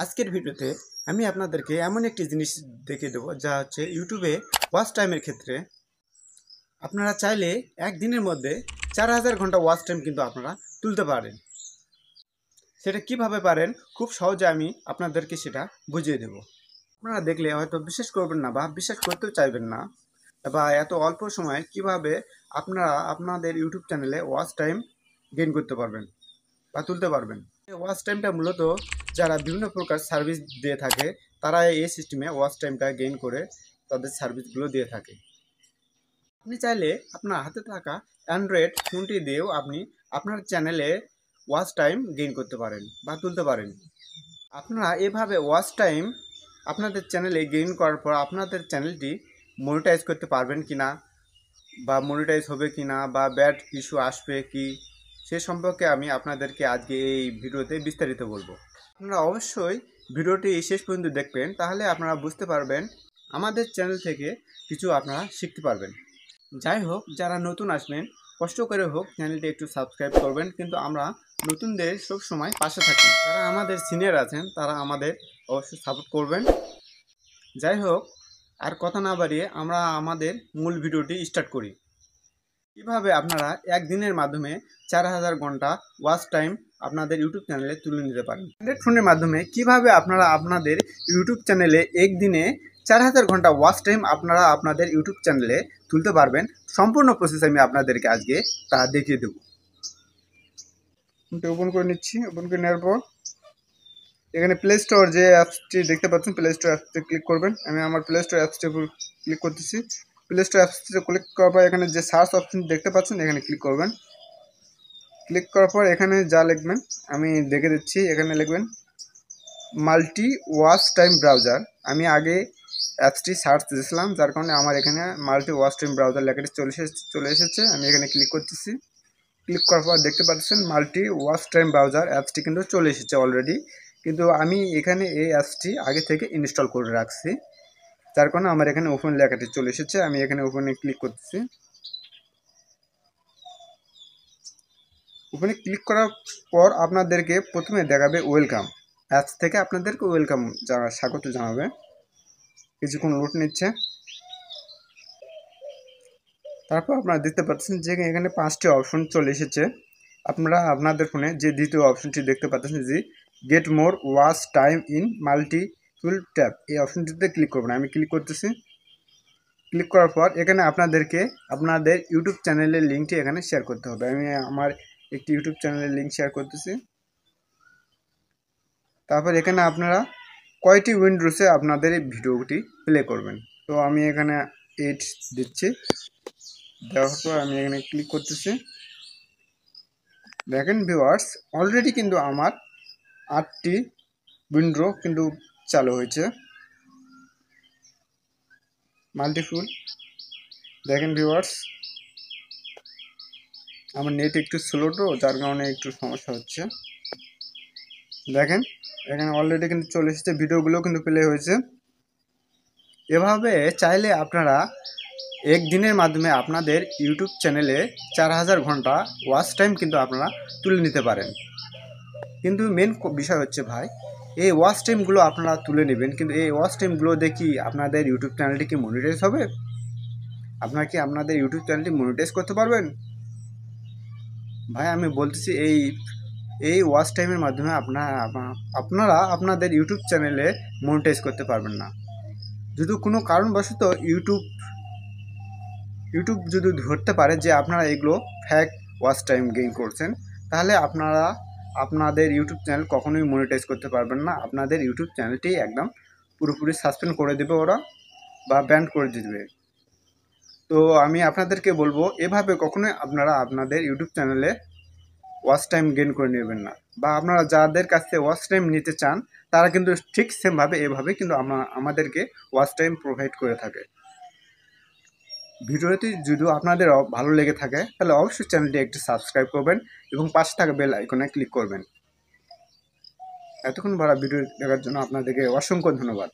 আজকের ভিডিওতে আমি আপনাদেরকে এমন একটি জিনিস দেখিয়ে দেবো যা হচ্ছে ইউটিউবে ওয়াচ টাইমের ক্ষেত্রে আপনারা চাইলে একদিনের মধ্যে 4000 ঘন্টা ওয়াচ টাইম কিন্তু আপনারা তুলতে পারেন। সেটা কিভাবে পারেন খুব সহজে আমি আপনাদেরকে সেটা বুঝিয়ে দেব। আপনারা দেখলে হয়তো বিশ্বাস করবেন না বা বিশ্বাস করতেও চাইবেন না, বা এত অল্প সময়ে কিভাবে আপনারা আপনাদের ইউটিউব চ্যানেলে ওয়াচ টাইম গেইন করতে পারবেন বা তুলতে পারবেন। ওয়াচ টাইমটা মূলত যারা বিভিন্ন প্রকার সার্ভিস দিয়ে থাকে তারা এই সিস্টেমে ওয়াচ টাইমটা গেইন করে তাদের সার্ভিসগুলো দিয়ে থাকে। আপনি চাইলে আপনার হাতে থাকা অ্যান্ড্রয়েড ফোনটি দিয়েও আপনি আপনার চ্যানেলে ওয়াচ টাইম গেইন করতে পারেন বা তুলতে পারেন। আপনারা এভাবে ওয়াচ টাইম আপনাদের চ্যানেলে গেইন করার পর আপনাদের চ্যানেলটি মনিটাইজ করতে পারবেন কিনা, বা মনিটাইজ হবে কিনা, বা ব্যাড ইস্যু আসবে কি, সে সম্পর্কে আমি আপনাদেরকে আজকে এই ভিডিওতে বিস্তারিত বলবো। আপনারা অবশ্যই ভিডিওটি শেষ পর্যন্ত দেখবেন, তাহলে আপনারা বুঝতে পারবেন, আমাদের চ্যানেল থেকে কিছু আপনারা শিখতে পারবেন। যাই হোক, যারা নতুন আসবেন কষ্ট করে হোক চ্যানেলটি একটু সাবস্ক্রাইব করবেন, কিন্তু আমরা নতুনদের সব সময় পাশে থাকি। যারা আমাদের সিনিয়র আছেন তারা আমাদের অবশ্যই সাপোর্ট করবেন। যাই হোক, আর কথা না বাড়িয়ে আমরা আমাদের মূল ভিডিওটি স্টার্ট করি। কিভাবে আপনারা একদিনের মাধ্যমে 4000 ঘন্টা ওয়াচ টাইম আপনাদের ইউটিউব চ্যানেলে তুলে নিতে পারেন। অ্যান্ড্রয়েড ফোনের মাধ্যমে কিভাবে আপনারা আপনাদের ইউটিউব চ্যানেলে একদিনে 4000 ঘন্টা ওয়াচ টাইম আপনারা আপনাদের ইউটিউব চ্যানেলে তুলতে পারবেন, সম্পূর্ণ প্রসেস আমি আপনাদেরকে আজকে তা দেখিয়ে দেব। ওপেন করে নিচ্ছি। ওপেন করে নেওয়ার পর এখানে প্লে স্টোর যে অ্যাপসটি দেখতে পাচ্ছেন, প্লে স্টোর অ্যাপসটি ক্লিক করবেন। আমি আমার প্লে স্টোর অ্যাপসটির উপর ক্লিক করতেছি। প্লে স্টোর অ্যাপসটিতে ক্লিক করার পর এখানে যে সার্চ অপশন দেখতে পাচ্ছেন এখানে ক্লিক করবেন। ক্লিক করার পর এখানে যা লিখবেন আমি দেখে দিচ্ছি। এখানে লিখবেন মাল্টি ওয়াচ টাইম ব্রাউজার। আমি আগে অ্যাপসটি সার্চ দিয়েছিলাম, যার কারণে আমার এখানে মাল্টি ওয়াচ টাইম ব্রাউজার লেখাটি চলে এসেছে। আমি এখানে ক্লিক করতেছি। ক্লিক করার পর দেখতে পাচ্ছেন মাল্টি ওয়াচ টাইম ব্রাউজার অ্যাপসটি কিন্তু চলে এসেছে অলরেডি, কিন্তু আমি এখানে এই অ্যাপসটি আগে থেকে ইনস্টল করে রাখছি, যার কারণে আমার এখানে ওপেন লেখাটি চলে এসেছে। আমি এখানে ওপেনে ক্লিক করতেছি। ওপেনে ক্লিক করার পর আপনাদেরকে প্রথমে দেখাবে ওয়েলকাম। অ্যাপস থেকে আপনাদেরকে ওয়েলকাম স্বাগত জানাবে। কিছুক্ষণ লোড নিচ্ছে। তারপর আপনারা দেখতে পাচ্ছেন যে এখানে 5টি অপশন চলে এসেছে। আপনারা আপনাদের ফোনে যে দ্বিতীয় অপশনটি দেখতে পাচ্ছেন যে get more watch time in multiple tab, এই অপশনটিতে ক্লিক করবেন। আমি ক্লিক করতেছি। ক্লিক করার পর এখানে আপনাদেরকে আপনাদের ইউটিউব চ্যানেলের লিঙ্কটি এখানে শেয়ার করতে হবে। আমি আমার একটি ইউটিউব চ্যানেলের লিঙ্ক শেয়ার করতেছি। তারপর এখানে আপনারা কয়টি উইন্ডোজে আপনাদের এই ভিডিওটি প্লে করবেন। তো আমি এখানে 8 দিচ্ছি। দেওয়ার পর আমি এখানে ক্লিক করতেছি। দেখেন ভিউয়ার্স, অলরেডি কিন্তু আমার 8টি উইন্ডো কিন্তু চালু হয়েছে মাল্টিপুল। দেখেন ভিউয়ার্স, আমার নেট একটু স্লো তো, যার কারণে একটু সমস্যা হচ্ছে। দেখেন এখানে অলরেডি কিন্তু চলে এসেছে, ভিডিওগুলো কিন্তু প্লে হয়েছে। এভাবে চাইলে আপনারা একদিনের মাধ্যমে আপনাদের ইউটিউব চ্যানেলে 4000 ঘন্টা ওয়াচ টাইম কিন্তু আপনারা তুলে নিতে পারেন। কিন্তু মেন বিষয় হচ্ছে ভাই, এই ওয়াচ টাইমগুলো আপনারা তুলে নেবেন, কিন্তু এই ওয়াচ টাইমগুলো দেখি আপনাদের ইউটিউব চ্যানেলটি কি মনিটাইজ হবে? আপনারা কি আপনাদের ইউটিউব চ্যানেলটি মনিটাইজ করতে পারবেন? ভাই আমি বলতেছি এই ওয়াচ টাইমের মাধ্যমে আপনারা আপনাদের ইউটিউব চ্যানেলে মনিটাইজ করতে পারবেন না। যদি কোনো কারণবশত ইউটিউব যদি ধরতে পারে যে আপনারা এগুলো ফ্যাক ওয়াচ টাইম গেইন করছেন, তাহলে আপনারা আপনাদের ইউটিউব চ্যানেল কখনোই মনিটাইজ করতে পারবেন না। আপনাদের ইউটিউব চ্যানেলটি একদম পুরোপুরি সাসপেন্ড করে দেবে ওরা, বা ব্যান করে দেবে। তো আমি আপনাদেরকে বলবো এভাবে কখনোই আপনারা আপনাদের ইউটিউব চ্যানেলে ওয়াচ টাইম গেইন করে নেবেন না, বা আপনারা যাদের কাছ থেকে ওয়াচ টাইম নিতে চান তারা কিন্তু ঠিক সেমভাবে এভাবে কিন্তু আমাদেরকে ওয়াচ টাইম প্রোভাইড করে থাকে। ভিডিওটি যদি আপনাদের ভালো লেগে থাকে তাহলে অবশ্যই চ্যানেলটি একটু সাবস্ক্রাইব করবেন এবং পাশে থাকা বেল আইকনে ক্লিক করবেন। এতক্ষণ বড় ভিডিও দেখার জন্য আপনাদেরকে অসংখ্য ধন্যবাদ।